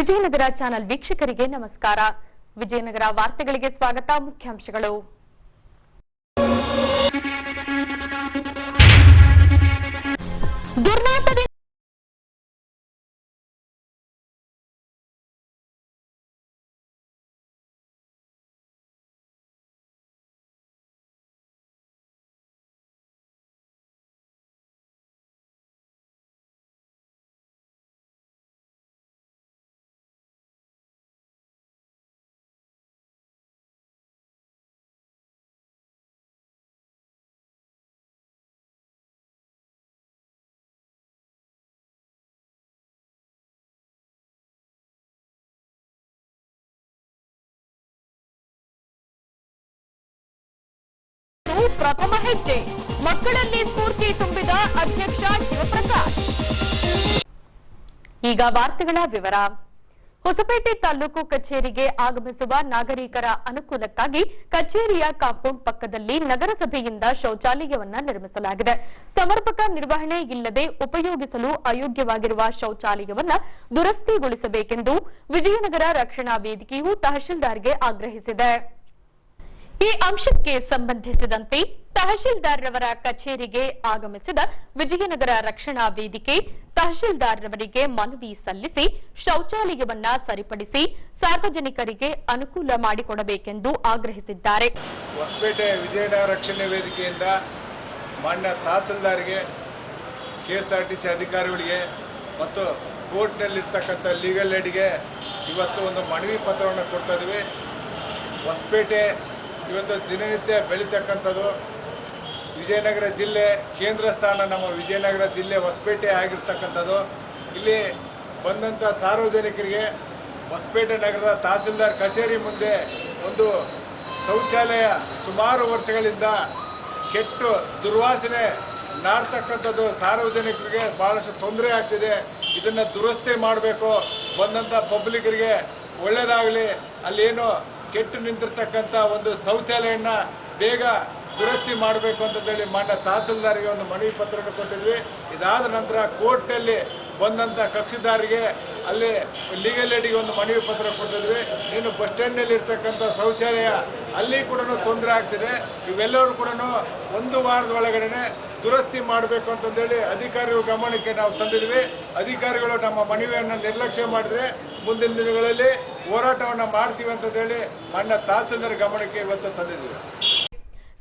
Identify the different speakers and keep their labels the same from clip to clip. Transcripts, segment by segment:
Speaker 1: Vijayanagara channel ವೀಕ್ಷಕರಿಗೆ ನಮಸ್ಕಾರ. ವಿಜಯನಗರ ವಾರ್ತೆಗಳಿಗೆ ಸ್ವಾಗತ. ಮುಖ್ಯಾಂಶಗಳು. ದುರ್ನಾತದಿಂದ ಪ್ರಥಮ ಹೆಜ್ಜೆ ಮಕ್ಕಳಲ್ಲಿ ಸ್ಫೂರ್ತಿ ತುಂಬಿದ ಅಧ್ಯಕ್ಷ ಶಿವಪ್ರಕಾಶ್. ಈಗ ವಾರ್ತೆಗಳ ವಿವರ. ಹೊಸಪೇಟೆ ತಾಲೂಕು ಕಚೇರಿಗೆ ಆಗಮಿಸುವ ನಾಗರಿಕರ ಅನುಕೂಲಕ್ಕಾಗಿ ಕಚೇರಿಯ ಕಾಂಪೌಂಡ್ ಪಕ್ಕದಲ್ಲಿ ನಗರಸಭೆಯಿಂದ ಶೌಚಾಲಯವನ್ನ ನಿರ್ಮಿಸಲಾಗಿದೆ. ಸಮರ್ಪಕ ನಿರ್ವಹಣೆ ಇಲ್ಲದೆ ಉಪಯೋಗಿಸಲು ಅಯೋಗ್ಯವಾಗಿರುವ ಶೌಚಾಲಯವನ್ನ ದುರಸ್ತಿಗೊಳಿಸಬೇಕೆಂದು ವಿಜಯನಗರ ರಕ್ಷಣಾ ವೇದಿಕೆಯು ತಹಶೀಲ್ದಾರ್ಗೆ ಆಗ್ರಹಿಸಿದೆ. ಈ ಅಂಶಕ್ಕೆ ಸಂಬಂಧಿಸಿದಂತೆ ತಹಶೀಲ್ದಾರ್ರವರ ಕಚೇರಿಗೆ ಆಗಮಿಸಿದ ವಿಜಯನಗರ ರಕ್ಷಣಾ ವೇದಿಕೆ ತಹಶೀಲ್ದಾರ್ರವರಿಗೆ ಮನವಿ ಸಲ್ಲಿಸಿ ಶೌಚಾಲಯವನ್ನ ಸರಿಪಡಿಸಿ ಸಾರ್ವಜನಿಕರಿಗೆ ಅನುಕೂಲ ಮಾಡಿಕೊಡಬೇಕೆಂದು ಆಗ್ರಹಿಸಿದ್ದಾರೆ.
Speaker 2: ಹೊಸಪೇಟೆ ವಿಜಯನಗರ ರಕ್ಷಣಾ ವೇದಿಕೆಯಿಂದ ಮಾನ್ಯ ತಹಶೀಲ್ದಾರ್ಗೆ, ಕೆಎಸ್ಆರ್ಟಿಸಿ ಅಧಿಕಾರಿಗಳಿಗೆ ಮತ್ತು ಕೋರ್ಟ್ನಲ್ಲಿರ್ತಕ್ಕಂಥ ಲೀಗಲ್ ಏಡ್ಗೆ ಇವತ್ತು ಒಂದು ಮನವಿ ಪತ್ರವನ್ನು ಕೊಡ್ತಾ ಇದ್ದೀವಿ. ಹೊಸಪೇಟೆ ಇವತ್ತು ದಿನನಿತ್ಯ ಬೆಳೀತಕ್ಕಂಥದ್ದು. ವಿಜಯನಗರ ಜಿಲ್ಲೆ ಕೇಂದ್ರ ಸ್ಥಾನ ನಮ್ಮ ವಿಜಯನಗರ ಜಿಲ್ಲೆ ಹೊಸಪೇಟೆ ಆಗಿರ್ತಕ್ಕಂಥದ್ದು. ಇಲ್ಲಿ ಬಂದಂಥ ಸಾರ್ವಜನಿಕರಿಗೆ ಹೊಸಪೇಟೆ ನಗರದ ತಹಸೀಲ್ದಾರ್ ಕಚೇರಿ ಮುಂದೆ ಒಂದು ಶೌಚಾಲಯ ಸುಮಾರು ವರ್ಷಗಳಿಂದ ಕೆಟ್ಟು ದುರ್ವಾಸನೆ ನಾಡ್ತಕ್ಕಂಥದ್ದು ಸಾರ್ವಜನಿಕರಿಗೆ ಭಾಳಷ್ಟು ತೊಂದರೆ ಆಗ್ತಿದೆ. ಇದನ್ನು ದುರಸ್ತಿ ಮಾಡಬೇಕು, ಬಂದಂಥ ಪಬ್ಲಿಕರಿಗೆ ಒಳ್ಳೆಯದಾಗಲಿ. ಅಲ್ಲೇನು ಕೆಟ್ಟು ನಿಂತಿರ್ತಕ್ಕಂಥ ಒಂದು ಶೌಚಾಲಯನ ಬೇಗ ದುರಸ್ತಿ ಮಾಡಬೇಕು ಅಂತಂದೇಳಿ ಮಾನ್ಯ ತಹಸೀಲ್ದಾರ್ಗೆ ಒಂದು ಮನವಿ ಪತ್ರವನ್ನು ಕೊಟ್ಟಿದ್ವಿ. ಇದಾದ ನಂತರ ಕೋರ್ಟ್ನಲ್ಲಿ ಬಂದಂಥ ಕಕ್ಷಿದಾರಿಗೆ ಅಲ್ಲಿ ಲೀಗಲ್ ಏಡಿಗೆ ಒಂದು ಮನವಿ ಪತ್ರ ಕೊಟ್ಟಿದ್ವಿ. ಇನ್ನು ಬಸ್ ಸ್ಟ್ಯಾಂಡ್ನಲ್ಲಿ ಇರ್ತಕ್ಕಂಥ ಶೌಚಾಲಯ ಅಲ್ಲಿ ಕೂಡ ತೊಂದರೆ ಆಗ್ತಿದೆ. ಇವೆಲ್ಲರೂ ಕೂಡ ಒಂದು ವಾರದ ಒಳಗಡೆ ದುರಸ್ತಿ ಮಾಡಬೇಕು ಅಂತಂದೇಳಿ ಅಧಿಕಾರಿಗಳ ಗಮನಕ್ಕೆ ನಾವು ತಂದಿದ್ವಿ. ಅಧಿಕಾರಿಗಳು ನಮ್ಮ ಮನವಿಯನ್ನು ನಿರ್ಲಕ್ಷ್ಯ ಮಾಡಿದ್ರೆ ಮುಂದಿನ ದಿನಗಳಲ್ಲಿ ಹೋರಾಟವನ್ನು ಮಾಡ್ತೀವಿ ಅಂತಂದೇಳಿ ಮಾನ್ಯ ತಹಸೀಲ್ದಾರ್ ಗಮನಕ್ಕೆ ಇವತ್ತು ತಂದಿದ್ವಿ.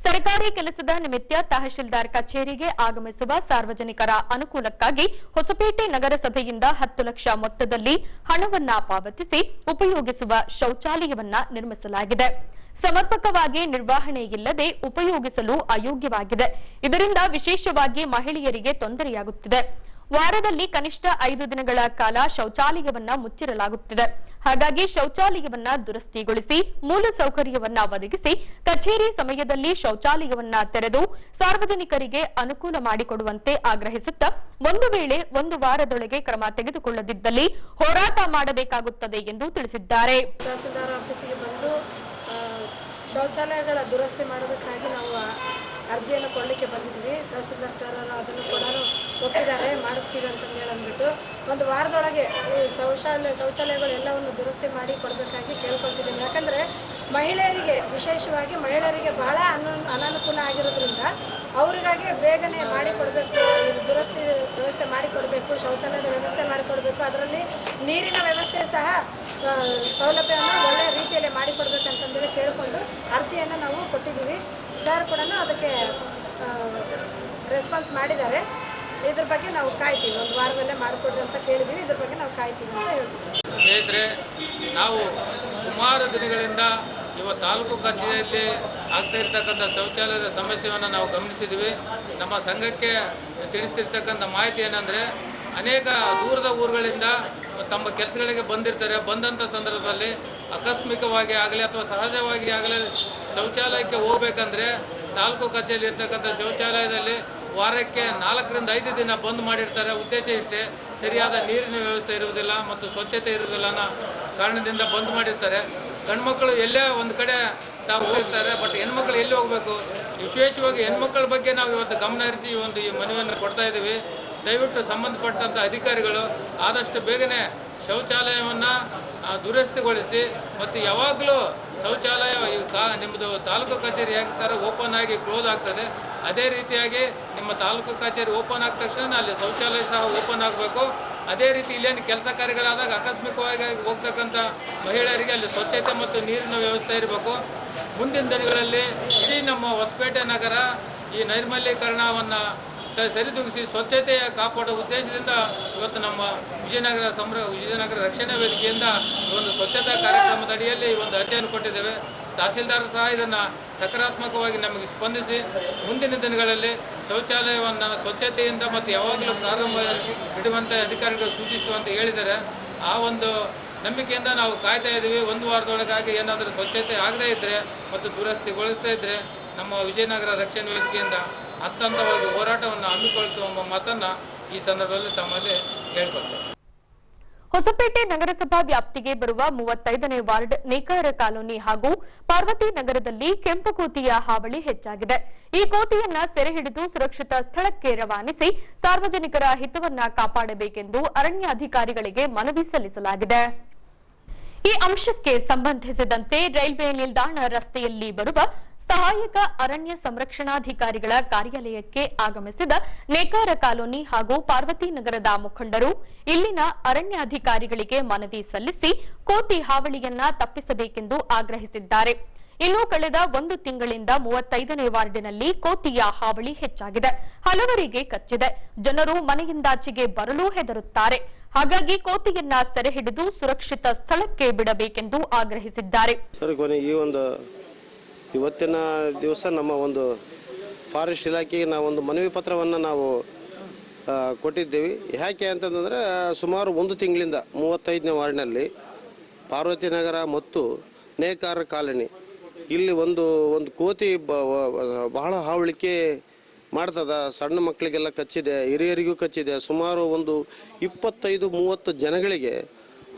Speaker 1: ಸರ್ಕಾರಿ ಕೆಲಸದ ನಿಮಿತ್ತ ತಹಶೀಲ್ದಾರ್ ಕಚೇರಿಗೆ ಆಗಮಿಸುವ ಸಾರ್ವಜನಿಕರ ಅನುಕೂಲಕ್ಕಾಗಿ ಹೊಸಪೇಟೆ ನಗರಸಭೆಯಿಂದ 10 ಲಕ್ಷ ಮೊತ್ತದಲ್ಲಿ ಹಣವನ್ನ ಪಾವತಿಸಿ ಉಪಯೋಗಿಸುವ ಶೌಚಾಲಯವನ್ನ ನಿರ್ಮಿಸಲಾಗಿದೆ. ಸಮರ್ಪಕವಾಗಿ ನಿರ್ವಹಣೆ ಇಲ್ಲದೆ ಉಪಯೋಗಿಸಲು ಅಯೋಗ್ಯವಾಗಿದೆ. ಇದರಿಂದ ವಿಶೇಷವಾಗಿ ಮಹಿಳೆಯರಿಗೆ ತೊಂದರೆಯಾಗುತ್ತಿದೆ. ವಾರದಲ್ಲಿ ಕನಿಷ್ಠ 5 ದಿನಗಳ ಕಾಲ ಶೌಚಾಲಯವನ್ನ ಮುಚ್ಚಿರಲಾಗುತ್ತಿದೆ. ಹಾಗಾಗಿ ಶೌಚಾಲಯವನ್ನ ದುರಸ್ತಿಗೊಳಿಸಿ ಮೂಲ ಸೌಕರ್ಯವನ್ನ ಒದಗಿಸಿ ಕಚೇರಿ ಸಮಯದಲ್ಲಿ ಶೌಚಾಲಯವನ್ನ ತೆರೆದು ಸಾರ್ವಜನಿಕರಿಗೆ ಅನುಕೂಲ ಮಾಡಿಕೊಡುವಂತೆ ಆಗ್ರಹಿಸುತ್ತಾ ಒಂದು ವೇಳೆ 1 ವಾರದೊಳಗೆ ಕ್ರಮ ತೆಗೆದುಕೊಳ್ಳದಿದ್ದಲ್ಲಿ ಹೋರಾಟ ಮಾಡಬೇಕಾಗುತ್ತದೆ ಎಂದು ತಿಳಿಸಿದ್ದಾರೆ.
Speaker 3: ತಹಸೀಲ್ದಾರ್ ಆಫೀಸಿಗೆ ಬಂದು ಶೌಚಾಲಯಗಳ ದುರಸ್ತಿ ಮಾಡೋದಕ್ಕಾಗಿ ನಾವು ಅರ್ಜಿಯನ್ನು ಕೊಡಲಿಕ್ಕೆ ಬಂದಿದ್ವಿ. ತಹಸೀಲ್ದಾರ್ ಸರ್ ಅದನ್ನು ಕೂಡ ಒಪ್ಪಿದ್ದಾರೆ, ಮಾಡಿಸ್ತೀವಿ ಅಂತಂದೇಳಿ ಅಂದ್ಬಿಟ್ಟು 1 ವಾರದೊಳಗೆ ಈ ಶೌಚಾಲಯಗಳು ಎಲ್ಲವನ್ನು ದುರಸ್ತಿ ಮಾಡಿ ಕೊಡಬೇಕಾಗಿ ಕೇಳ್ಕೊಳ್ತಿದ್ದೀನಿ. ಯಾಕಂದರೆ ಮಹಿಳೆಯರಿಗೆ, ವಿಶೇಷವಾಗಿ ಮಹಿಳೆಯರಿಗೆ ಬಹಳ ಅನಾನುಕೂಲ ಆಗಿರೋದ್ರಿಂದ ಅವರಿಗಾಗಿ ಬೇಗನೆ ಮಾಡಿಕೊಡಬೇಕು, ದುರಸ್ತಿ ವ್ಯವಸ್ಥೆ ಮಾಡಿಕೊಡಬೇಕು, ಶೌಚಾಲಯದ ವ್ಯವಸ್ಥೆ ಮಾಡಿಕೊಡಬೇಕು. ಅದರಲ್ಲಿ ನೀರಿನ ವ್ಯವಸ್ಥೆ ಸಹ ಸೌಲಭ್ಯವನ್ನು ಒಳ್ಳೆಯ ರೀತಿಯಲ್ಲಿ ಮಾಡಿಕೊಡ್ಬೇಕಂತಂದೇಳಿ ಕೇಳಿಕೊಂಡು ಅರ್ಜಿಯನ್ನು ನಾವು ಕೊಟ್ಟಿದ್ದೀವಿ. ಸರ್ ಕೂಡ ಅದಕ್ಕೆ ರೆಸ್ಪಾನ್ಸ್ ಮಾಡಿದ್ದಾರೆ. ಇದ್ರ ಬಗ್ಗೆ ನಾವು ಕಾಯ್ತೀವಿ, 1 ವಾರದಲ್ಲೇ ಮಾಡಿಕೊಡ್ರಿ ಅಂತ ಕೇಳಿದ್ದೀವಿ. ಇದ್ರ ಬಗ್ಗೆ ನಾವು ಕಾಯ್ತೀವಿ ಅಂತ ಹೇಳ್ತೀವಿ.
Speaker 4: ಸ್ನೇಹಿತರೆ, ನಾವು ಸುಮಾರು ದಿನಗಳಿಂದ ಇವತ್ತು ತಾಲೂಕು ಕಚೇರಿಯಲ್ಲಿ ಆಗ್ತಾ ಇರ್ತಕ್ಕಂಥ ಶೌಚಾಲಯದ ಸಮಸ್ಯೆಯನ್ನು ನಾವು ಗಮನಿಸಿದ್ದೀವಿ. ನಮ್ಮ ಸಂಘಕ್ಕೆ ತಿಳಿಸ್ತಿರ್ತಕ್ಕಂಥ ಮಾಹಿತಿ ಏನಂದರೆ, ಅನೇಕ ದೂರದ ಊರುಗಳಿಂದ ತಮ್ಮ ಕೆಲಸಗಳಿಗೆ ಬಂದಿರ್ತಾರೆ. ಬಂದಂಥ ಸಂದರ್ಭದಲ್ಲಿ ಆಕಸ್ಮಿಕವಾಗಿ ಆಗಲಿ ಅಥವಾ ಸಹಜವಾಗಿ ಆಗಲಿ ಶೌಚಾಲಯಕ್ಕೆ ಹೋಗ್ಬೇಕಂದ್ರೆ ತಾಲೂಕು ಕಚೇರಿ ಇರ್ತಕ್ಕಂಥ ಶೌಚಾಲಯದಲ್ಲಿ ವಾರಕ್ಕೆ 4 ರಿಂದ 5 ದಿನ ಬಂದ್ ಮಾಡಿರ್ತಾರೆ. ಉದ್ದೇಶ ಇಷ್ಟೇ, ಸರಿಯಾದ ನೀರಿನ ವ್ಯವಸ್ಥೆ ಇರುವುದಿಲ್ಲ ಮತ್ತು ಸ್ವಚ್ಛತೆ ಇರುವುದಿಲ್ಲ ಅನ್ನೋ ಕಾರಣದಿಂದ ಬಂದ್ ಮಾಡಿರ್ತಾರೆ. ಗಂಡ್ಮಕ್ಳು ಎಲ್ಲೇ ಒಂದು ಕಡೆ ತಾವು ಹೋಗ್ತಾರೆ, ಬಟ್ ಹೆಣ್ಮಕ್ಳು ಎಲ್ಲಿ ಹೋಗಬೇಕು? ವಿಶೇಷವಾಗಿ ಹೆಣ್ಮಕ್ಳ ಬಗ್ಗೆ ನಾವು ಇವತ್ತು ಗಮನ ಹರಿಸಿ ಈ ಮನವಿಯನ್ನು ಕೊಡ್ತಾ ಇದ್ದೀವಿ. ದಯವಿಟ್ಟು ಸಂಬಂಧಪಟ್ಟಂಥ ಅಧಿಕಾರಿಗಳು ಆದಷ್ಟು ಬೇಗನೆ ಶೌಚಾಲಯವನ್ನು ದುರಸ್ತಿಗೊಳಿಸಿ ಮತ್ತು ಯಾವಾಗಲೂ ಶೌಚಾಲಯ ನಿಮ್ಮದು ತಾಲೂಕು ಕಚೇರಿ ಯಾವ ಥರ ಓಪನ್ ಆಗಿ ಕ್ಲೋಸ್ ಆಗ್ತದೆ ಅದೇ ರೀತಿಯಾಗಿ ನಿಮ್ಮ ತಾಲೂಕು ಕಚೇರಿ ಓಪನ್ ಆದ ತಕ್ಷಣ ಅಲ್ಲಿ ಶೌಚಾಲಯ ಸಹ ಓಪನ್ ಆಗಬೇಕು. ಅದೇ ರೀತಿ ಇಲ್ಲೇನು ಕೆಲಸ ಕಾರ್ಯಗಳಾದಾಗ ಆಕಸ್ಮಿಕವಾಗಿ ಹೋಗ್ತಕ್ಕಂಥ ಮಹಿಳೆಯರಿಗೆ ಅಲ್ಲಿ ಸ್ವಚ್ಛತೆ ಮತ್ತು ನೀರಿನ ವ್ಯವಸ್ಥೆ ಇರಬೇಕು. ಮುಂದಿನ ದಿನಗಳಲ್ಲಿ ಇಡೀ ನಮ್ಮ ಹೊಸಪೇಟೆ ನಗರ ಈ ನೈರ್ಮಲ್ಯೀಕರಣವನ್ನು ಸರಿದೂಗಿಸಿ ಸ್ವಚ್ಛತೆಯ ಕಾಪಾಡುವ ಉದ್ದೇಶದಿಂದ ಇವತ್ತು ನಮ್ಮ ವಿಜಯನಗರ ರಕ್ಷಣಾ ವೇದಿಕೆಯಿಂದ ಒಂದು ಸ್ವಚ್ಛತಾ ಕಾರ್ಯಕ್ರಮದ ಅಡಿಯಲ್ಲಿ ಒಂದು ಅರ್ಜಿಯನ್ನು ಕೊಟ್ಟಿದ್ದೇವೆ. ತಹಸೀಲ್ದಾರ್ ಸಹ ಇದನ್ನು ಸಕಾರಾತ್ಮಕವಾಗಿ ನಮಗೆ ಸ್ಪಂದಿಸಿ ಮುಂದಿನ ದಿನಗಳಲ್ಲಿ ಶೌಚಾಲಯವನ್ನು ಸ್ವಚ್ಛತೆಯಿಂದ ಮತ್ತು ಯಾವಾಗಲೂ ಪ್ರಾರಂಭ ಇಡುವಂಥ ಅಧಿಕಾರಿಗಳು ಸೂಚಿಸುವಂತ ಹೇಳಿದ್ದಾರೆ. ಆ ಒಂದು ನಂಬಿಕೆಯಿಂದ ನಾವು ಕಾಯ್ತಾ ಇದ್ದೀವಿ. ಒಂದು ವಾರದೊಳಗಾಗಿ ಏನಾದರೂ ಸ್ವಚ್ಛತೆ ಆಗದೇ ಇದ್ದರೆ ಮತ್ತು ದುರಸ್ತಿಗೊಳಿಸದೇ ಇದ್ದರೆ ನಮ್ಮ ವಿಜಯನಗರ ರಕ್ಷಣಾ ವೇದಿಕೆಯಿಂದ ಹಂತವಾಗಿ ಹೋರಾಟವನ್ನು ಹಮ್ಮಿಕೊಳ್ತು ಎಂಬ ಮಾತನ್ನು ಈ ಸಂದರ್ಭದಲ್ಲಿ ತಮ್ಮಲ್ಲಿ ಹೇಳ್ಕೊಳ್ತೇವೆ.
Speaker 1: ಹೊಸಪೇಟೆ ನಗರಸಭಾ ವ್ಯಾಪ್ತಿಗೆ ಬರುವ 35ನೇ ವಾರ್ಡ್ ನೇಕಾರ ಕಾಲೋನಿ ಹಾಗೂ ಪಾರ್ವತಿ ನಗರದಲ್ಲಿ ಕೆಂಪು ಕೋತಿಯ ಹಾವಳಿ ಹೆಚ್ಚಾಗಿದೆ. ಈ ಕೋತಿಯನ್ನ ಸೆರೆ ಹಿಡಿದು ಸುರಕ್ಷಿತ ಸ್ಥಳಕ್ಕೆ ರವಾನಿಸಿ ಸಾರ್ವಜನಿಕರ ಹಿತವನ್ನ ಕಾಪಾಡಬೇಕೆಂದು ಅರಣ್ಯಾಧಿಕಾರಿಗಳಿಗೆ ಮನವಿ ಸಲ್ಲಿಸಲಾಗಿದೆ. ಈ ಅಂಶಕ್ಕೆ ಸಂಬಂಧಿಸಿದಂತೆ ರೈಲ್ವೆ ನಿಲ್ದಾಣ ರಸ್ತೆಯಲ್ಲಿ ಬರುವ ಸಹಾಯಕ ಅರಣ್ಯ ಸಂರಕ್ಷಣಾಧಿಕಾರಿಗಳ ಕಾರ್ಯಾಲಯಕ್ಕೆ ಆಗಮಿಸಿದ ನೇಕಾರ ಕಾಲೋನಿ ಹಾಗೂ ಪಾರ್ವತಿ ನಗರದ ಮುಖಂಡರು ಇಲ್ಲಿನ ಅರಣ್ಯಾಧಿಕಾರಿಗಳಿಗೆ ಮನವಿ ಸಲ್ಲಿಸಿ ಕೋತಿ ಹಾವಳಿಯನ್ನ ತಪ್ಪಿಸಬೇಕೆಂದು ಆಗ್ರಹಿಸಿದ್ದಾರೆ. ಇನ್ನು ಕಳೆದ 1 ತಿಂಗಳಿಂದ 35ನೇ ವಾರ್ಡಿನಲ್ಲಿ ಕೋತಿಯ ಹಾವಳಿ ಹೆಚ್ಚಾಗಿದೆ. ಹಲವರಿಗೆ ಕಚ್ಚಿದೆ. ಜನರು ಮನೆಯಿಂದಾಚೆಗೆ ಬರಲು ಹೆದರುತ್ತಾರೆ. ಹಾಗಾಗಿ ಕೋತಿಯನ್ನ ಸೆರೆ ಹಿಡಿದು ಸುರಕ್ಷಿತ ಸ್ಥಳಕ್ಕೆ ಬಿಡಬೇಕೆಂದು ಆಗ್ರಹಿಸಿದ್ದಾರೆ.
Speaker 5: ಇವತ್ತಿನ ದಿವಸ ನಮ್ಮ ಒಂದು ಫಾರೆಸ್ಟ್ ಇಲಾಖೆಗೆ ನಾವೊಂದು ಮನವಿ ಪತ್ರವನ್ನು ನಾವು ಕೊಟ್ಟಿದ್ದೇವೆ. ಯಾಕೆ ಅಂತಂದರೆ ಸುಮಾರು 1 ತಿಂಗಳಿಂದ 35ನೇ ವಾರ್ಡ್ನಲ್ಲಿ ಪಾರ್ವತಿ ನಗರ ಮತ್ತು ನೇಕಾರ ಕಾಲೋನಿ ಇಲ್ಲಿ ಒಂದು ಕೋತಿ ಬಹಳ ಹಾವಳಿಕೆ ಮಾಡ್ತದ. ಸಣ್ಣ ಮಕ್ಕಳಿಗೆಲ್ಲ ಕಚ್ಚಿದೆ, ಹಿರಿಯರಿಗೂ ಕಚ್ಚಿದೆ. ಸುಮಾರು ಒಂದು 25-30 ಜನಗಳಿಗೆ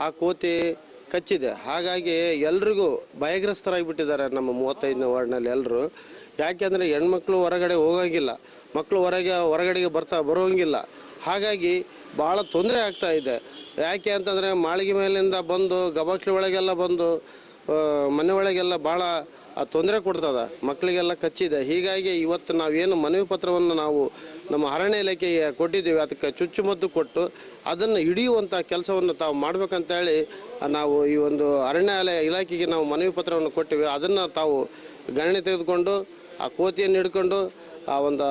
Speaker 5: ಆ ಕೋತಿ ಕಚ್ಚಿದೆ. ಹಾಗಾಗಿ ಎಲ್ರಿಗೂ ಭಯಗ್ರಸ್ತರಾಗಿಬಿಟ್ಟಿದ್ದಾರೆ ನಮ್ಮ 35ನೇ ವಾರ್ಡ್ನಲ್ಲಿ ಎಲ್ಲರೂ. ಯಾಕೆಂದರೆ ಹೆಣ್ಮಕ್ಳು ಹೊರಗಡೆ ಹೋಗೋಂಗಿಲ್ಲ, ಮಕ್ಕಳು ಹೊರಗಡೆಗೆ ಬರೋಂಗಿಲ್ಲ. ಹಾಗಾಗಿ ಭಾಳ ತೊಂದರೆ ಆಗ್ತಾ ಇದೆ. ಯಾಕೆ ಅಂತಂದರೆ ಮಾಳಿಗೆ ಮೇಲಿಂದ ಬಂದು ಗಬಾಕ್ಲಿ ಒಳಗೆಲ್ಲ ಬಂದು ಮನೆ ಒಳಗೆಲ್ಲ ಭಾಳ ತೊಂದರೆ ಕೊಡ್ತದೆ, ಮಕ್ಕಳಿಗೆಲ್ಲ ಕಚ್ಚಿದೆ. ಹೀಗಾಗಿ ಇವತ್ತು ನಾವೇನು ಮನವಿ ಪತ್ರವನ್ನು ನಾವು ನಮ್ಮ ಅರಣ್ಯ ಇಲಾಖೆಗೆ ಕೊಟ್ಟಿದ್ದೀವಿ, ಅದಕ್ಕೆ ಚುಚ್ಚುಮದ್ದು ಕೊಟ್ಟು ಅದನ್ನು ಹಿಡಿಯುವಂಥ ಕೆಲಸವನ್ನು ತಾವು ಮಾಡಬೇಕಂತೇಳಿ ನಾವು ಈ ಒಂದು ಅರಣ್ಯ ಇಲಾಖೆಗೆ ನಾವು ಮನವಿ ಪತ್ರವನ್ನು ಕೊಟ್ಟಿವಿ. ಅದನ್ನು ತಾವು ಗಣನೆ ತೆಗೆದುಕೊಂಡು ಆ ಕೋತಿಯನ್ನು ಹಿಡ್ಕೊಂಡು ಆ ಒಂದು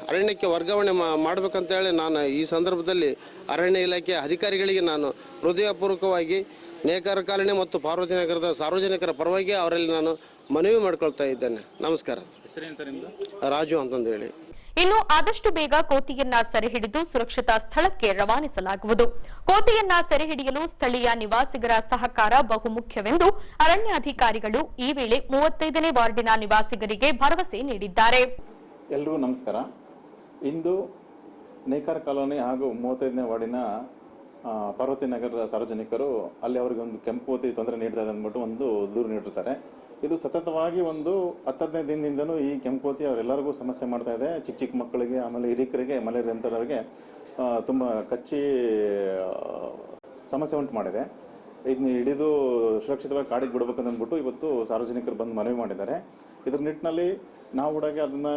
Speaker 5: ಅರಣ್ಯಕ್ಕೆ ವರ್ಗಾವಣೆ ಮಾಡಬೇಕಂತೇಳಿ ನಾನು ಈ ಸಂದರ್ಭದಲ್ಲಿ ಅರಣ್ಯ ಇಲಾಖೆ ಅಧಿಕಾರಿಗಳಿಗೆ ನಾನು ಹೃದಯಪೂರ್ವಕವಾಗಿ ನೇಕಾರ ಕಾಲೋನಿ ಮತ್ತು ಪಾರ್ವತಿ ನಗರದ ಸಾರ್ವಜನಿಕರ ಪರವಾಗಿ ಅವರಲ್ಲಿ ನಾನು ಮನವಿ ಮಾಡ್ಕೊಳ್ತಾ ಇದ್ದೇನೆ. ನಮಸ್ಕಾರ. ರಾಜು ಅಂತಂದು ಹೇಳಿ.
Speaker 1: ಇನ್ನು ಆದಷ್ಟು ಬೇಗ ಕೋತಿಯನ್ನ ಸೆರೆ ಹಿಡಿದು ಸುರಕ್ಷಿತ ಸ್ಥಳಕ್ಕೆ ರವಾನಿಸಲಾಗುವುದು. ಕೋತಿಯನ್ನ ಸೆರೆ ಹಿಡಿಯಲು ಸ್ಥಳೀಯ ನಿವಾಸಿಗರ ಸಹಕಾರ ಬಹುಮುಖ್ಯವೆಂದು ಅರಣ್ಯಾಧಿಕಾರಿಗಳು ಈ ವೇಳೆ 35ನೇ ವಾರ್ಡಿನ ನಿವಾಸಿಗರಿಗೆ ಭರವಸೆ ನೀಡಿದ್ದಾರೆ.
Speaker 6: ಎಲ್ಲರಿಗೂ ನಮಸ್ಕಾರ. ಇಂದು ನೇಕಾರ ಕಾಲೋನಿ ಹಾಗೂ 35ನೇ ವಾರ್ಡಿನ ಪಾರ್ವತಿ ನಗರದ ಸಾರ್ವಜನಿಕರು ಅಲ್ಲಿ ಅವರಿಗೆ ಒಂದು ಕೆಂಪು ಕೋತಿ ತೊಂದರೆ ನೀಡ್ತಾ ಇದೆ ಅಂದ್ಬಿಟ್ಟು ಒಂದು ದೂರು ನೀಡಿರ್ತಾರೆ. ಇದು ಸತತವಾಗಿ ಒಂದು 10-15 ದಿನದಿಂದನೂ ಈ ಕೆಂಪು ಕೋತಿ ಅವರೆಲ್ಲರಿಗೂ ಸಮಸ್ಯೆ ಮಾಡ್ತಾ ಇದೆ. ಚಿಕ್ಕ ಮಕ್ಕಳಿಗೆ, ಆಮೇಲೆ ಹಿರಿಕರಿಗೆ, ಮಲೇರಿಯಂಥವರಿಗೆ ತುಂಬ ಕಚ್ಚಿ ಸಮಸ್ಯೆ ಉಂಟು ಮಾಡಿದೆ. ಇದನ್ನ ಹಿಡಿದು ಸುರಕ್ಷಿತವಾಗಿ ಕಾಡಿಗೆ ಬಿಡಬೇಕಂತ ಅಂದ್ಬಿಟ್ಟು ಇವತ್ತು ಸಾರ್ವಜನಿಕರು ಬಂದು ಮನವಿ ಮಾಡಿದ್ದಾರೆ. ಇದ್ರ ನಿಟ್ಟಿನಲ್ಲಿ ನಾವು ಕೂಡ ಅದನ್ನು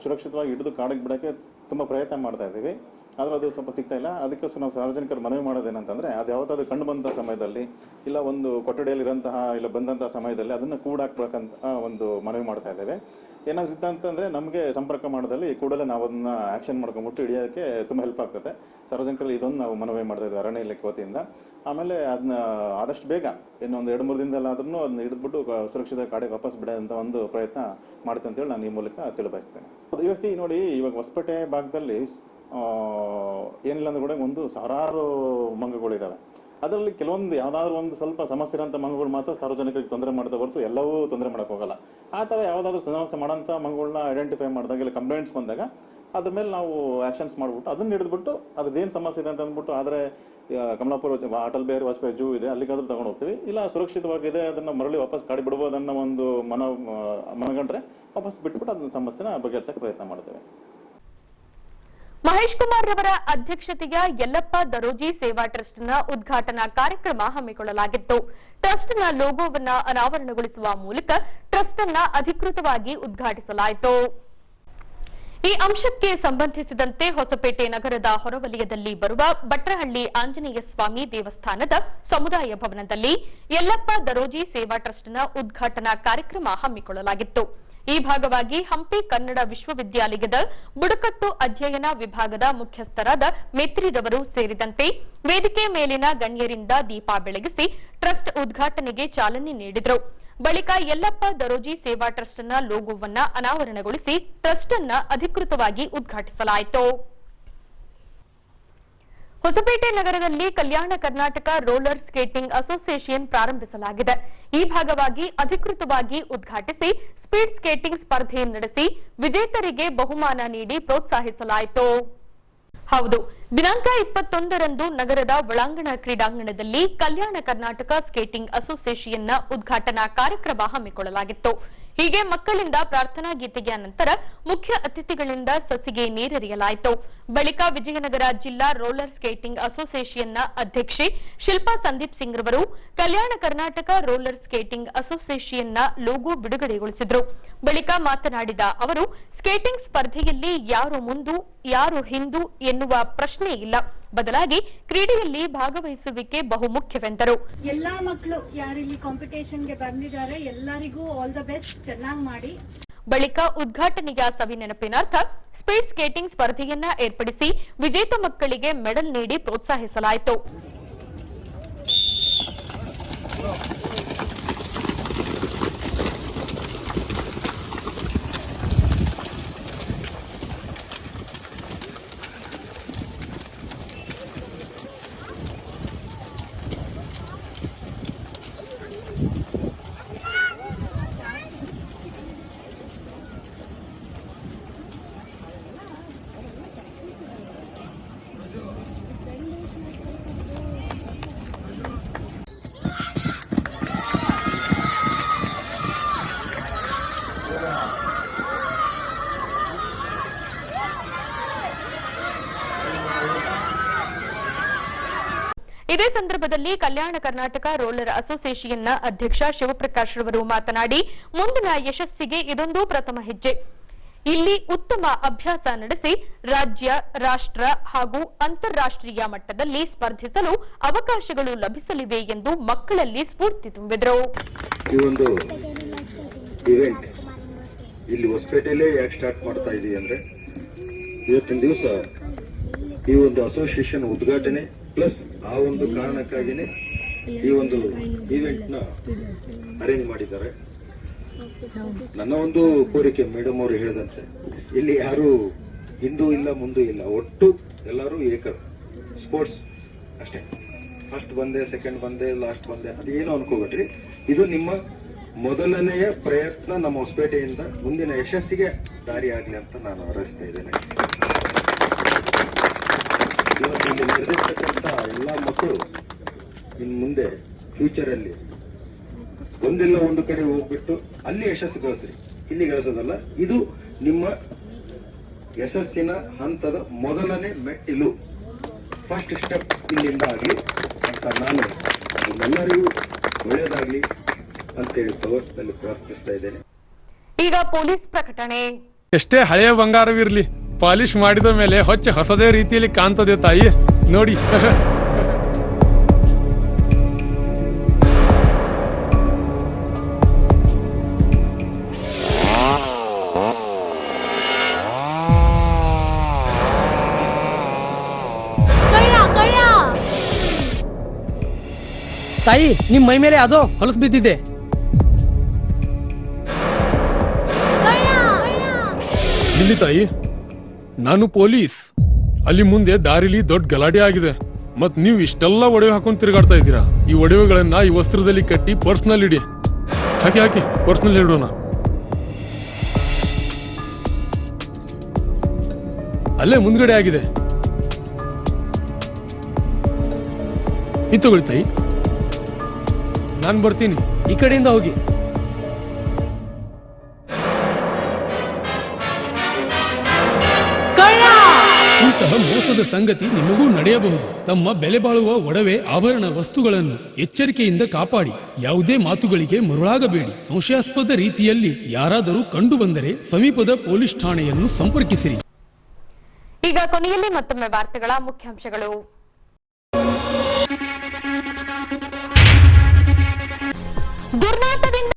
Speaker 6: ಸುರಕ್ಷಿತವಾಗಿ ಹಿಡಿದು ಕಾಡಿಗೆ ಬಿಡೋಕ್ಕೆ ತುಂಬ ಪ್ರಯತ್ನ ಮಾಡ್ತಾ ಇದ್ದೀವಿ. ಆದರೆ ಅದು ಸ್ವಲ್ಪ ಸಿಗ್ತಾ ಇಲ್ಲ. ಅದಕ್ಕೋಸ್ಕರ ನಾವು ಸಾರ್ವಜನಿಕರು ಮನವಿ ಮಾಡೋದೇನಂತಂದರೆ, ಅದು ಯಾವತ್ತಾದ್ರೂ ಕಂಡು ಬಂದಂಥ ಸಮಯದಲ್ಲಿ ಇಲ್ಲ ಒಂದು ಕೊಠಡಿಯಲ್ಲಿರೋಂತಹ ಇಲ್ಲ ಬಂದಂಥ ಸಮಯದಲ್ಲಿ ಅದನ್ನು ಕೂಡಾಕ್ಬೇಕಂತ ಒಂದು ಮನವಿ ಮಾಡ್ತಾ ಇದ್ದೇವೆ. ಏನಾದ್ರು ಇತ್ತಂತಂದರೆ ನಮಗೆ ಸಂಪರ್ಕ ಮಾಡೋದಲ್ಲಿ ಕೂಡಲೇ ನಾವು ಅದನ್ನು ಆ್ಯಕ್ಷನ್ ಮಾಡ್ಕೊಂಡ್ಬಿಟ್ಟು ಹಿಡಿಯೋಕ್ಕೆ ತುಂಬ ಹೆಲ್ಪ್ ಆಗ್ತದೆ. ಸಾರ್ವಜನಿಕರಲ್ಲಿ ಇದೊಂದು ನಾವು ಮನವಿ ಮಾಡ್ತಾ ಇದ್ದೀವಿ ಅರಣ್ಯ ಇಲಾಖೆ ವತಿಯಿಂದ. ಆಮೇಲೆ ಅದನ್ನ ಆದಷ್ಟು ಬೇಗ ಇನ್ನೊಂದು 2-3 ದಿನದಲ್ಲಾದ್ರೂ ಅದನ್ನ ಹಿಡಿದ್ಬಿಟ್ಟು ಸುರಕ್ಷಿತ ಕಾಡಿಗೆ ವಾಪಸ್ ಬಿಡೋಂಥ ಒಂದು ಪ್ರಯತ್ನ ಮಾಡ್ತೀವಿ ಅಂತೇಳಿ ನಾನು ಈ ಮೂಲಕ ತಿಳಿಬಯಸ್ತೇನೆ. ಇವಾಗ ನೋಡಿ, ಇವಾಗ ಹೊಸಪೇಟೆ ಭಾಗದಲ್ಲಿ ಏನಿಲ್ಲ ಅಂದ್ರೆ ಕೂಡ ಒಂದು ಸಾವಿರಾರು ಮಂಗಗಳಿದ್ದಾವೆ. ಅದರಲ್ಲಿ ಕೆಲವೊಂದು ಯಾವುದಾದ್ರೂ ಒಂದು ಸ್ವಲ್ಪ ಸಮಸ್ಯೆ ಇರೋಂಥ ಮಂಗಗಳು ಮಾತ್ರ ಸಾರ್ವಜನಿಕರಿಗೆ ತೊಂದರೆ ಮಾಡ್ತಾ ಹೊರತು ಎಲ್ಲವೂ ತೊಂದರೆ ಮಾಡೋಕ್ಕೆ ಹೋಗಲ್ಲ. ಆ ಥರ ಯಾವುದಾದ್ರೂ ಸಮಸ್ಯೆ ಮಾಡೋಂಥ ಮಂಗಗಳನ್ನ ಐಡೆಂಟಿಫೈ ಮಾಡಿದಾಗ ಇಲ್ಲ ಕಂಪ್ಲೇಂಟ್ಸ್ ಬಂದಾಗ ಅದ್ರ ಮೇಲೆ ನಾವು ಆ್ಯಕ್ಷನ್ಸ್ ಮಾಡಿಬಿಟ್ಟು ಅದನ್ನು ಹಿಡಿದ್ಬಿಟ್ಟು ಅದ್ರದ್ದೇನು ಸಮಸ್ಯೆ ಇದೆ ಅಂತ ಅಂದ್ಬಿಟ್ಟು, ಆದರೆ ಕಮಲಾಪುರ ಅಟಲ್ ಬಿಹಾರಿ ವಾಜಪೇಯಿ ಜೂ ಇದೆ, ಅಲ್ಲಿಗಾದ್ರೂ ತಗೊಂಡು ಹೋಗ್ತೀವಿ. ಇಲ್ಲ ಸುರಕ್ಷಿತವಾಗಿದೆ, ಅದನ್ನು ಮರಳಿ ವಾಪಸ್ ಕಾಡಿ ಬಿಡ್ಬೋದು ಅನ್ನೋ ಒಂದು ಮನಗಂಡ್ರೆ ವಾಪಸ್ ಬಿಟ್ಬಿಟ್ಟು ಅದನ್ನ ಸಮಸ್ಯೆನ ಬಗೆಹರಿಸೋಕ್ಕೆ ಪ್ರಯತ್ನ ಮಾಡ್ತೇವೆ.
Speaker 1: ಮಹೇಶ್ ಕುಮಾರ್ ರವರ ಅಧ್ಯಕ್ಷತೆಯ ಯಲ್ಲಪ್ಪ ದರೋಜಿ ಸೇವಾ ಟ್ರಸ್ಟ್ನ ಉದ್ಘಾಟನಾ ಕಾರ್ಯಕ್ರಮ ಹಮ್ಮಿಕೊಳ್ಳಲಾಗಿತ್ತು. ಟ್ರಸ್ಟ್ನ ಲೋಗೋವನ್ನ ಅನಾವರಣಗೊಳಿಸುವ ಮೂಲಕ ಟ್ರಸ್ಟ್ ಅನ್ನ ಅಧಿಕೃತವಾಗಿ ಉದ್ಘಾಟಿಸಲಾಯಿತು. ಈ ಅಂಶಕ್ಕೆ ಸಂಬಂಧಿಸಿದಂತೆ ಹೊಸಪೇಟೆ ನಗರದ ಹೊರವಲಯದಲ್ಲಿ ಬರುವ ಭಟ್ರಹಳ್ಳಿ ಆಂಜನೇಯ ಸ್ವಾಮಿ ದೇವಸ್ಥಾನದ ಸಮುದಾಯ ಭವನದಲ್ಲಿ ಯಲ್ಲಪ್ಪ ದರೋಜಿ ಸೇವಾ ಟ್ರಸ್ಟ್ನ ಉದ್ಘಾಟನಾ ಕಾರ್ಯಕ್ರಮ ಹಮ್ಮಿಕೊಳ್ಳಲಾಗಿತ್ತು. ಈ ಭಾಗವಾಗಿ ಹಂಪಿ ಕನ್ನಡ ವಿಶ್ವವಿದ್ಯಾಲಯದ ಬುಡಕಟ್ಟು ಅಧ್ಯಯನ ವಿಭಾಗದ ಮುಖ್ಯಸ್ಥರಾದ ಮೇತ್ರಿರವರು ಸೇರಿದಂತೆ ವೇದಿಕೆ ಮೇಲಿನ ಗಣ್ಯರಿಂದ ದೀಪ ಬೆಳಗಿಸಿ ಟ್ರಸ್ಟ್ ಉದ್ಘಾಟನೆಗೆ ಚಾಲನೆ ನೀಡಿದರು. ಬಳಿಕ ಯಲ್ಲಪ್ಪ ದರೋಜಿ ಸೇವಾ ಟ್ರಸ್ಟ್ನ ಲೋಗೋವನ್ನ ಅನಾವರಣಗೊಳಿಸಿ ಟ್ರಸ್ಟ್ ಅನ್ನ ಅಧಿಕೃತವಾಗಿ ಉದ್ಘಾಟಿಸಲಾಯಿತು. ಹೊಸಪೇಟೆ ನಗರದಲ್ಲಿ Kalyana Karnataka roller skating association ಪ್ರಾರಂಭಿಸಲಾಗಿದೆ. ಈ ಭಾಗವಾಗಿ ಅಧಿಕೃತವಾಗಿ ಉದ್ಘಾಟಿಸಿ ಸ್ಪೀಡ್ ಸ್ಕೇಟಿಂಗ್ ಸ್ಪರ್ಧೆ ನಡೆಸಿ ವಿಜೇತರಿಗೆ ಬಹುಮಾನ ನೀಡಿ ಪ್ರೋತ್ಸಾಹಿಸಲಾಯಿತು. ಹೌದು, ದಿನಾಂಕ 21ರಂದು ನಗರದ ಒಳಾಂಗಣ ಕ್ರೀಡಾಂಗಣದಲ್ಲಿ ಕಲ್ಯಾಣ ಕರ್ನಾಟಕ ಸ್ಕೇಟಿಂಗ್ ಅಸೋಸಿಯೇಷನ್ನ ಉದ್ಘಾಟನಾ ಕಾರ್ಯಕ್ರಮ ಹಮ್ಮಿಕೊಳ್ಳಲಾಗಿತ್ತು. ಹೀಗೆ ಮಕ್ಕಳಿಂದ ಪ್ರಾರ್ಥನಾ ಗೀತೆಯ ನಂತರ ಮುಖ್ಯ ಅತಿಥಿಗಳಿಂದ ಸಸಿಗೆ ನೀರೆರೆಯಲಾಯಿತು. ಬಳಿಕ ವಿಜಯನಗರ ಜಿಲ್ಲಾ ರೋಲರ್ ಸ್ಕೇಟಿಂಗ್ ಅಸೋಸಿಯೇಷನ್ನ ಅಧ್ಯಕ್ಷೆ ಶಿಲ್ಪಾ ಸಂದೀಪ್ ಸಿಂಗ್ ರವರು Kalyana Karnataka roller skating ಅಸೋಸಿಯೇಷನ್ನ logo ಬಿಡುಗಡೆಗೊಳಿಸಿದರು. ಬಳಿಕ ಮಾತನಾಡಿದ ಅವರು, ಸ್ಕೇಟಿಂಗ್ ಸ್ಪರ್ಧೆಯಲ್ಲಿ ಯಾರು ಮುಂದು ಯಾರು ಹಿಂದು ಎನ್ನುವ ಪ್ರಶ್ನೆ ಇಲ್ಲ, ಬದಲಾಗಿ ಕ್ರೀಡೆಯಲ್ಲಿ ಭಾಗವಹಿಸುವಿಕೆ ಬಹುಮುಖ್ಯವೆಂದರು.
Speaker 7: ಎಲ್ಲಾ ಮಕ್ಕಳು ಯಾರಿಲ್ಲಿ ಕಾಂಪಿಟೇಷನ್ಗೆ ಬಂದಿದ್ದಾರೆ ಎಲ್ಲರಿಗೂ ಆಲ್ ದ ಬೆಸ್ಟ್, ಚೆನ್ನಾಗಿ ಮಾಡಿ.
Speaker 1: ಬಳಿಕ ಉದ್ಘಾಟನೆಯ ಸವಿನೆನಪಿನಾರ್ಥ ಸ್ಪೀಡ್ ಸ್ಕೇಟಿಂಗ್ ಸ್ಪರ್ಧೆಯನ್ನ ಏರ್ಪಡಿಸಿ ವಿಜೇತ ಮಕ್ಕಳಿಗೆ ಮೆಡಲ್ ನೀಡಿ ಪ್ರೋತ್ಸಾಹಿಸಲಾಯಿತು. ಇದೇ ಸಂದರ್ಭದಲ್ಲಿ ಕಲ್ಯಾಣ ಕರ್ನಾಟಕ ರೋಲರ್ ಅಸೋಸಿಯೇಷನ್ನ ಅಧ್ಯಕ್ಷ ಶಿವಪ್ರಕಾಶ್ ರವರು ಮಾತನಾಡಿ, ಮುಂದಿನ ಯಶಸ್ಸಿಗೆ ಇದೊಂದು ಪ್ರಥಮ ಹೆಜ್ಜೆ. ಇಲ್ಲಿ ಉತ್ತಮ ಅಭ್ಯಾಸ ನಡೆಸಿ ರಾಜ್ಯ, ರಾಷ್ಟ್ರ ಹಾಗೂ ಅಂತಾರಾಷ್ಟ್ರೀಯ ಮಟ್ಟದಲ್ಲಿ ಸ್ಪರ್ಧಿಸಲು ಅವಕಾಶಗಳು ಲಭಿಸಲಿವೆ ಎಂದು ಮಕ್ಕಳಲ್ಲಿ ಸ್ಫೂರ್ತಿ ತುಂಬಿದರು.
Speaker 8: ಈ ಒಂದು ಇವೆಂಟ್ ಇಲ್ಲಿ ಹೊಸಪೇಟೆಯಲ್ಲೇ ಯಾಕೆ ಸ್ಟಾರ್ಟ್ ಮಾಡ್ತಾ ಇದೀವಿ ಅಂದ್ರೆ, ಇವತ್ತಿನ ದಿವಸ ಈ ಒಂದು ಅಸೋಸಿಯೇಷನ್ ಉದ್ಘಾಟನೆ ಪ್ಲಸ್ ಆ ಒಂದು ಕಾರಣಕ್ಕಾಗಿನೇ ಈ ಒಂದು ಇವೆಂಟ್ ನ ಅರೇಂಜ್ ಮಾಡಿದ್ದಾರೆ. ನನ್ನ ಒಂದು ಕೋರಿಕೆ, ಮೇಡಮ್ ಅವರು ಹೇಳಿದಂತೆ, ಇಲ್ಲಿ ಯಾರು ಹಿಂದೂ ಇಲ್ಲ ಮುಂದೂ ಇಲ್ಲ, ಒಟ್ಟು ಎಲ್ಲರೂ ಏಕ ಸ್ಪೋರ್ಟ್ಸ್ ಅಷ್ಟೇ. ಫಸ್ಟ್ ಬಂದೆ, ಸೆಕೆಂಡ್ ಬಂದೆ, ಲಾಸ್ಟ್ ಬಂದೆ, ಅದೇನು ಅನ್ಕೋಬೇಡ್ರಿ. ಇದು ನಿಮ್ಮ ಮೊದಲನೆಯ ಪ್ರಯತ್ನ ನಮ್ಮ ಹೊಸಪೇಟೆಯಿಂದ ಮುಂದಿನ ಯಶಸ್ಸಿಗೆ ದಾರಿ ಆಗ್ಲಿ ಅಂತ ನಾನು ಹಾರೈಸ್ತಾ ಇದ್ದೇನೆ. ಇವತ್ತು ಇಲ್ಲಿ ನಡೆದಿರ್ತಕ್ಕಂಥ ಎಲ್ಲ ಮಕ್ಕಳು ಇನ್ನು ಮುಂದೆ ಫ್ಯೂಚರ್ ಅಲ್ಲಿ ಒಂದಿಲ್ಲ ಒಂದು ಕಡೆ ಹೋಗ್ಬಿಟ್ಟು ಅಲ್ಲಿ ಯಶಸ್ಸು ಗಳಿಸ್ರಿ, ಇಲ್ಲಿ ಗಳಿಸೋದಲ್ಲ. ಇದು ನಿಮ್ಮ ಯಶಸ್ಸಿನ ಹಂತದ ಮೊದಲನೇ ಮೆಟ್ಟಿಲು, ಫಸ್ಟ್ ಸ್ಟೆಪ್ ಇಲ್ಲಿಂದ ಆಗಲಿ ಅಂತ ನಾನು ನಿಮ್ಮೆಲ್ಲರಿಗೂ ಒಳ್ಳೆಯದಾಗ್ಲಿ ಅಂತೇಳಿ ಭಗವಂತನಲ್ಲಿ ಪ್ರಾರ್ಥಿಸ್ತಾ ಇದ್ದೇನೆ.
Speaker 1: ಈಗ ಪೊಲೀಸ್ ಪ್ರಕಟಣೆ.
Speaker 9: ಎಷ್ಟೇ ಹಳೆಯ ಬಂಗಾರವಿರ್ಲಿ, ಪಾಲಿಶ್ ಮಾಡಿದ ಮೇಲೆ ಹೊಸದೇ ರೀತಿಯಲ್ಲಿ ಕಾಣ್ತದೆ ತಾಯಿ, ನೋಡಿ.
Speaker 10: ತಾಯಿ, ನಿಮ್ ಮೈ ಮೇಲೆ ಅದೋ ಹೊಲಸು ಬಿದ್ದಿದೆ.
Speaker 9: ಇಲ್ಲಿ ತಾಯಿ, ನಾನು ಪೊಲೀಸ್. ಅಲ್ಲಿ ಮುಂದೆ ದಾರಿಲಿ ದೊಡ್ಡ ಗಲಾಟೆ ಆಗಿದೆ, ಮತ್ ನೀವು ಇಷ್ಟೆಲ್ಲ ಒಡವೆ ಹಾಕೊಂಡು ತಿರುಗಾಡ್ತಾ ಇದ್ದೀರಾ. ಈ ಒಡವೆಗಳನ್ನ ಈ ವಸ್ತ್ರದಲ್ಲಿ ಕಟ್ಟಿ ಪರ್ಸ್ನಲ್ಲಿ ಇಡಿ. ಹಾಕಿ ಪರ್ಸ್ನಲ್ಲಿ ಇಡೋಣ. ಅಲ್ಲೇ ಮುಂದ್ಗಡೆ ಆಗಿದೆ. ಇದು ತಗೊಳ್ಳಿ ತಾಯಿ, ನಾನು ಬರ್ತೀನಿ.
Speaker 10: ಈ ಕಡೆಯಿಂದ ಹೋಗಿ.
Speaker 9: ಇಂತಹ ಮೋಸದ ಸಂಗತಿ ನಿಮಗೂ ನಡೆಯಬಹುದು. ತಮ್ಮ ಬೆಲೆ ಬಾಳುವ ಒಡವೆ ಆಭರಣ ವಸ್ತುಗಳನ್ನು ಎಚ್ಚರಿಕೆಯಿಂದ ಕಾಪಾಡಿ. ಯಾವುದೇ ಮಾತುಗಳಿಗೆ ಮರುಳಾಗಬೇಡಿ. ಸಂಶಯಾಸ್ಪದ ರೀತಿಯಲ್ಲಿ ಯಾರಾದರೂ ಕಂಡು ಬಂದರೆ ಸಮೀಪದ ಪೊಲೀಸ್ ಠಾಣೆಯನ್ನು ಸಂಪರ್ಕಿಸಿರಿ.
Speaker 1: ಈಗ ಕೊನೆಯಲ್ಲಿ ಮತ್ತೊಮ್ಮೆ ವಾರ್ತೆಗಳ ಮುಖ್ಯಾಂಶಗಳು. ದುರ್ನಾತದಿಂದ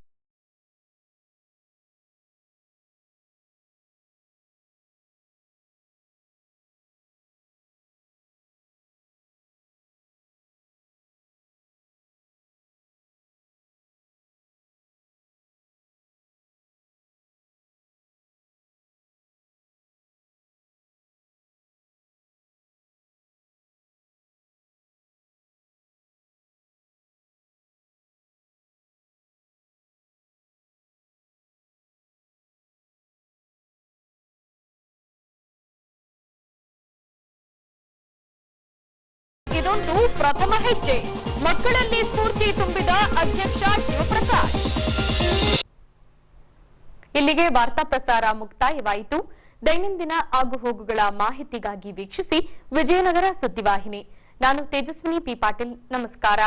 Speaker 1: ಇದೊಂದು ಪ್ರಥಮ ಹೆಜ್ಜೆ. ಮಕ್ಕಳಲ್ಲಿ ಸ್ಫೂರ್ತಿ ತುಂಬಿದ ಅಧ್ಯಕ್ಷ ಶಿವಪ್ರಕಾಶ್. ಇಲ್ಲಿಗೆ ವಾರ್ತಾ ಪ್ರಸಾರ ಮುಕ್ತಾಯವಾಯಿತು. ದೈನಂದಿನ ಆಗುಹೋಗುಗಳ ಮಾಹಿತಿಗಾಗಿ ವೀಕ್ಷಿಸಿ ವಿಜಯನಗರ ಸುದ್ದಿವಾಹಿನಿ. ನಾನು ತೇಜಸ್ವಿನಿ ಪಿ ಪಾಟೀಲ್. ನಮಸ್ಕಾರ.